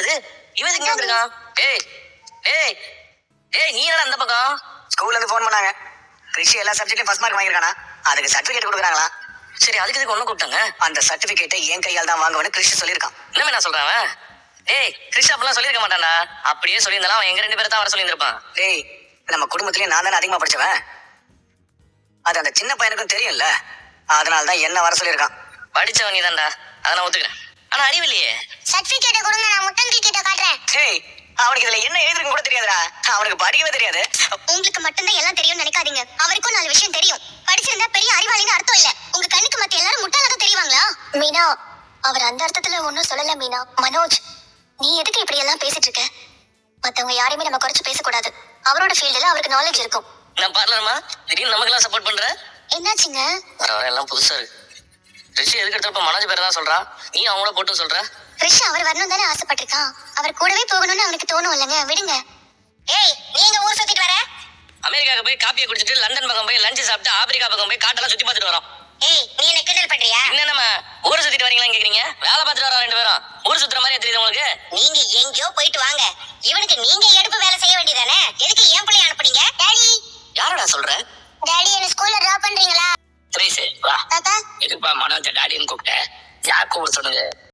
இது இவன் இங்க வந்திருக்கான். ஏய் ஏய் ஏய் நீ என்னடா அந்த பக்கம்? ஸ்கூல்ல இருந்து ஃபோன் பண்ணாங்க. கிருஷி எல்லா சப்ஜெக்ட்லயும் ஃபர்ஸ்ட் மார்க் வாங்கிருக்கானா, அதுக்கு சர்டிபிகேட் கொடுக்குறாங்களா. சரி அதுக்கு இதுக்கு ஒண்ணு கூப்பிட்டாங்க. அந்த சர்டிபிகேட்டை என் கையால் தான் வாங்குவேன்னு கிருஷி சொல்லியிருக்கான். என்ன நான் சொல்றேன் அவன்? ஏய் கிருஷி அப்பெல்லாம் சொல்லியிருக்க மாட்டான்டா. அப்படியே சொல்லியிருந்தாலும் அவன் எங்க 2 பேரை தான் வர சொல்லியிருப்பான். டேய் நம்ம குடும்பத்திலேயே நான் தானே அதிகமா படிச்சவன். அது அந்த சின்ன பையனுக்கும் தெரியும்ல, அதனால தான் என்ன வர சொல்லியிருக்கான். படிச்சவன் நீ தான்டா, அதை நான் ஒத்துக்கிறேன். ஆனா அறிவில்லையே. சர்டிபிகேட்டை கொடுங்க, நான் முட்டன் கிட்ட காட்டுறேன். டேய் அவனுக்கு இதுல என்ன எழுதுறதுன்னு கூட தெரியாதுடா. அவனுக்கு படிக்கவே தெரியாது. உங்களுக்கு மட்டும்தான் எல்லாம் தெரியும்னு நினைக்காதீங்க. அவருக்கும் 4 விஷயம் தெரியும். படிச்சிருந்தா பெரிய அறிவாளின்னு அர்த்தம் இல்ல. உங்க கண்ணுக்கு மத்த எல்லாரும் முட்டாளாக தெரிவாங்களா? மீனா, அவர் அந்த அர்த்தத்துல ஒன்னும் சொல்லல. மீனா, மனோஜ், நீ எதுக்கு இப்படி எல்லாம் பேசிட்டு இருக்க? மத்தவங்க யாரையுமே நம்ம குறைச்சு பேசக்கூடாது. அவரோட ஃபீல்டுல அவருக்கு நாலேஜ் இருக்கும். நான் பார்லமா திடீர்னு நமக்கெல்லாம் சப்போர்ட் பண்ற. என்னாச்சுங்க? வர எல்லாம் புதுசா இருக்கு. ரிஷி எதுக்கு எடுத்தப்ப மனோஜ் பேரை தான் சொல்றான், நீ அவங்கள போட்டு சொல்ற. ரிஷி அவர் வரணும் தானே ஆசைப்பட்டிருக்கான். அவர் கூடவே போகணும்னு அவனுக்கு தோணும் இல்லைங்க, விடுங்க. ஏய் நீங்க ஊர் சுத்திட்டு வர? அமெரிக்காவுக்கு போய் காப்பியை குடிச்சிட்டு லண்டன் பக்கம் போய் லஞ்ச் சாப்பிட்டு ஆப்பிரிக்கா பக்கம் போய் காட்டெல்லாம் சுத்தி பார்த்துட்டு வரோம். ஏய் நீ என்ன கிண்டல் பண்றியா? என்ன நம்ம ஊரை சுத்திட்டு வரீங்களான்னு கேக்குறீங்க? வேலை பார்த்துட்டு வரோம் 2 பேரும். ஊர் சுத்துற மாதிரி தெரியுது உங்களுக்கு? நீங்க எங்கயோ போயிட்டு வாங்க. இவனுக்கு நீங்க எடுப்பு வேலை செய்ய வேண்டியதானே? எதுக்கு ஏன் பிள்ளை அனுப்புனீங்க? டாடி யாரடா சொல்ற? டாடி என்ன ஸ்கூல்ல டிராப் பண்றீங்களா? திரேசு வா. தாத்தா எதுப்பா மனோஜ் டாடின்னு கூப்பிட்ட? யார் கூப்பிட சொன்னது?